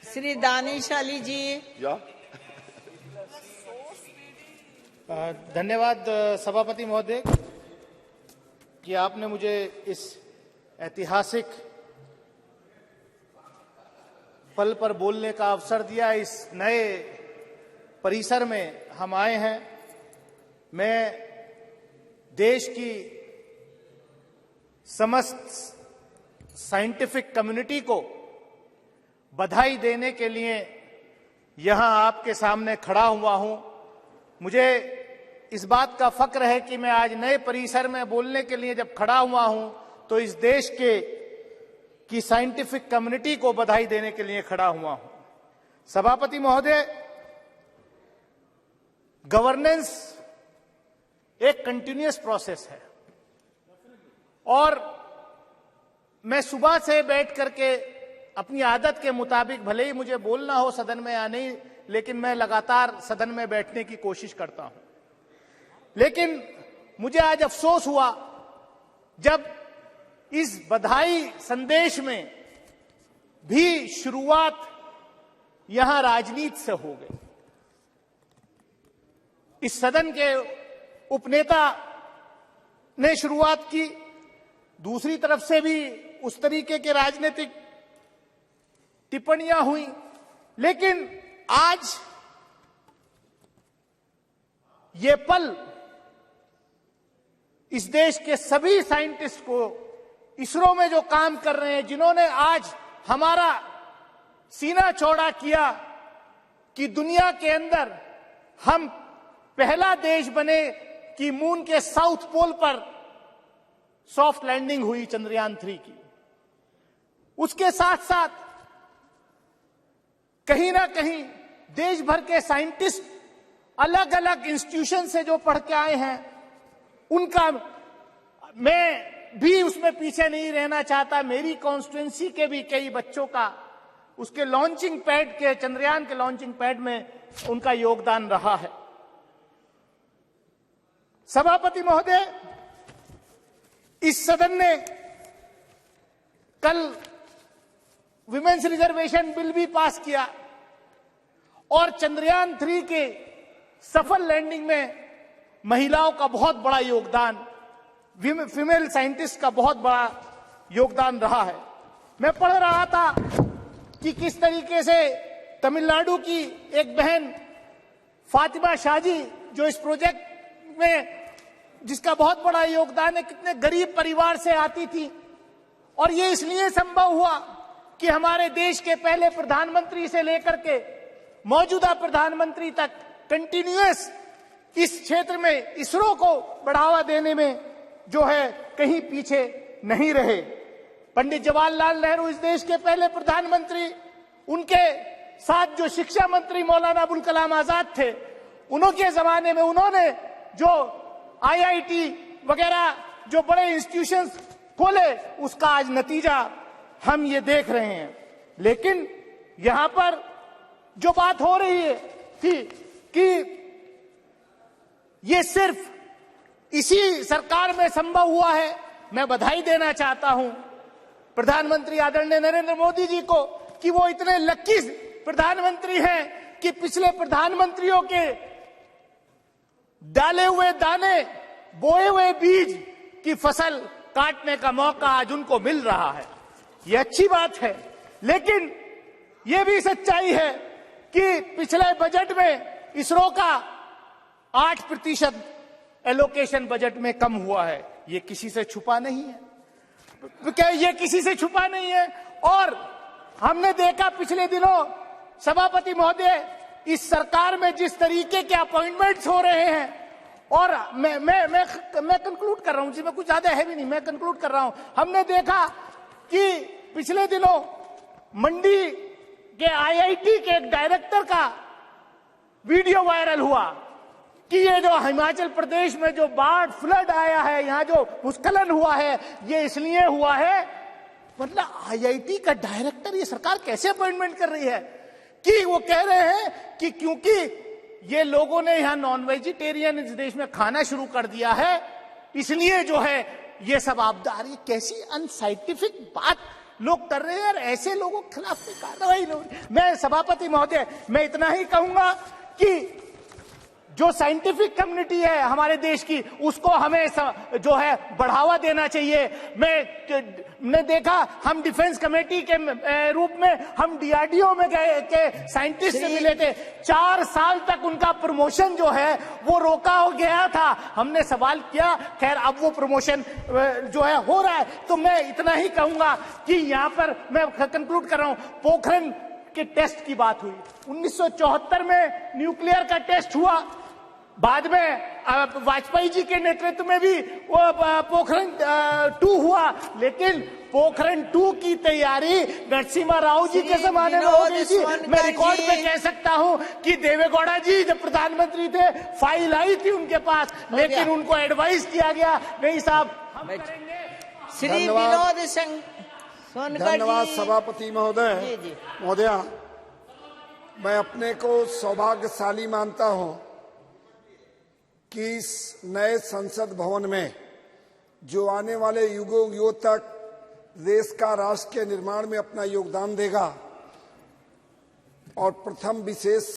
श्री दानिश अली जी। धन्यवाद सभापति महोदय कि आपने मुझे इस ऐतिहासिक पल पर बोलने का अवसर दिया। इस नए परिसर में हम आए हैं। मैं देश की समस्त साइंटिफिक कम्युनिटी को बधाई देने के लिए यहां आपके सामने खड़ा हुआ हूं। मुझे इस बात का फक्र है कि मैं आज नए परिसर में बोलने के लिए जब खड़ा हुआ हूं तो इस देश की साइंटिफिक कम्युनिटी को बधाई देने के लिए खड़ा हुआ हूं। सभापति महोदय, गवर्नेंस एक कंटिन्यूअस प्रोसेस है और मैं सुबह से बैठ करके अपनी आदत के मुताबिक, भले ही मुझे बोलना हो सदन में या नहीं, लेकिन मैं लगातार सदन में बैठने की कोशिश करता हूं। लेकिन मुझे आज अफसोस हुआ जब इस बधाई संदेश में भी शुरुआत यहां राजनीति से हो गई। इस सदन के उपनेता ने शुरुआत की, दूसरी तरफ से भी उस तरीके के राजनीतिक टिप्पणियां हुई। लेकिन आज ये पल इस देश के सभी साइंटिस्ट को, इसरो में जो काम कर रहे हैं, जिन्होंने आज हमारा सीना चौड़ा किया कि दुनिया के अंदर हम पहला देश बने कि मून के साउथ पोल पर सॉफ्ट लैंडिंग हुई चंद्रयान 3 की। उसके साथ साथ कहीं ना कहीं देश भर के साइंटिस्ट अलग अलग इंस्टीट्यूशन से जो पढ़ के आए हैं, उनका, मैं भी उसमें पीछे नहीं रहना चाहता। मेरी कॉन्स्टिट्यूएंसी के भी कई बच्चों का उसके लॉन्चिंग पैड के, चंद्रयान के लॉन्चिंग पैड में उनका योगदान रहा है। सभापति महोदय, इस सदन ने कल विमेन्स रिजर्वेशन बिल भी पास किया और चंद्रयान 3 के सफल लैंडिंग में महिलाओं का बहुत बड़ा योगदान, फीमेल साइंटिस्ट का बहुत बड़ा योगदान रहा है। मैं पढ़ रहा था कि किस तरीके से तमिलनाडु की एक बहन फातिमा शाहजी, जो इस प्रोजेक्ट में जिसका बहुत बड़ा योगदान है, कितने गरीब परिवार से आती थी और ये इसलिए संभव हुआ कि हमारे देश के पहले प्रधानमंत्री से लेकर के मौजूदा प्रधानमंत्री तक कंटिन्यूअस इस क्षेत्र में इसरो को बढ़ावा देने में जो है कहीं पीछे नहीं रहे। पंडित जवाहरलाल नेहरू इस देश के पहले प्रधानमंत्री, उनके साथ जो शिक्षा मंत्री मौलाना अबुल कलाम आजाद थे, उनके जमाने में उन्होंने जो IIT वगैरह जो बड़े इंस्टीट्यूशंस खोले, उसका आज नतीजा हम ये देख रहे हैं। लेकिन यहां पर जो बात हो रही है थी कि ये सिर्फ इसी सरकार में संभव हुआ है। मैं बधाई देना चाहता हूं प्रधानमंत्री आदरणीय नरेंद्र मोदी जी को कि वो इतने लकी प्रधानमंत्री हैं कि पिछले प्रधानमंत्रियों के डाले हुए दाने, बोए हुए बीज की फसल काटने का मौका आज उनको मिल रहा है। यह अच्छी बात है। लेकिन यह भी सच्चाई है कि पिछले बजट में इसरो का 8% एलोकेशन बजट में कम हुआ है। यह किसी से छुपा नहीं है, क्या ये किसी से छुपा नहीं है। और हमने देखा पिछले दिनों सभापति महोदय, इस सरकार में जिस तरीके के अपॉइंटमेंट्स हो रहे हैं, और मैं कंक्लूड कर रहा हूं, जिसमें कुछ ज्यादा है भी नहीं, मैं कंक्लूड कर रहा हूं। हमने देखा कि पिछले दिनों मंडी के IIT के एक डायरेक्टर का वीडियो वायरल हुआ कि ये जो हिमाचल प्रदेश में जो बाढ़ फ्लड आया है, यहां जो भूस्खलन हुआ है, ये इसलिए हुआ है। मतलब IIT का डायरेक्टर ये सरकार कैसे अपॉइंटमेंट कर रही है कि वो कह रहे हैं कि क्योंकि ये लोगों ने यहां नॉन वेजिटेरियन इस देश में खाना शुरू कर दिया है, इसलिए जो है ये सब आपदा आ रही है। कैसी अनसाइंटिफिक बात लोग कर रहे हैं यार, ऐसे लोगों के खिलाफ कोई कार्रवाई नहीं। मैं सभापति महोदय, मैं इतना ही कहूंगा कि जो साइंटिफिक कम्युनिटी है हमारे देश की, उसको हमें जो है बढ़ावा देना चाहिए। मैंने देखा, हम डिफेंस कमेटी के रूप में हम डीआरडीओ में गए के साइंटिस्ट से मिले थे। 4 साल तक उनका प्रमोशन जो है वो रोका हो गया था। हमने सवाल किया, खैर अब वो प्रमोशन जो है हो रहा है। तो मैं इतना ही कहूंगा कि यहाँ पर मैं कंक्लूड कर रहा हूं, पोखरण के टेस्ट की बात हुई। 1974 में न्यूक्लियर का टेस्ट हुआ, बाद में वाजपेयी जी के नेतृत्व में भी वो पोखरण 2 हुआ, लेकिन पोखरण 2 की तैयारी नरसिम्हा राव जी के जमाने में हो गई थी। मैं रिकॉर्ड पे कह सकता हूं कि देवेगौड़ा जी जब प्रधानमंत्री थे, फाइल आई थी उनके पास, लेकिन उनको एडवाइस किया गया, नहीं साहब हम करेंगे। श्री विनोद सिंह सोनकर, धन्यवाद सभापति महोदय। महोदया, मैं अपने को सौभाग्यशाली मानता हूं कि इस नए संसद भवन में जो आने वाले युगों तक देश का राष्ट्र के निर्माण में अपना योगदान देगा, और प्रथम विशेष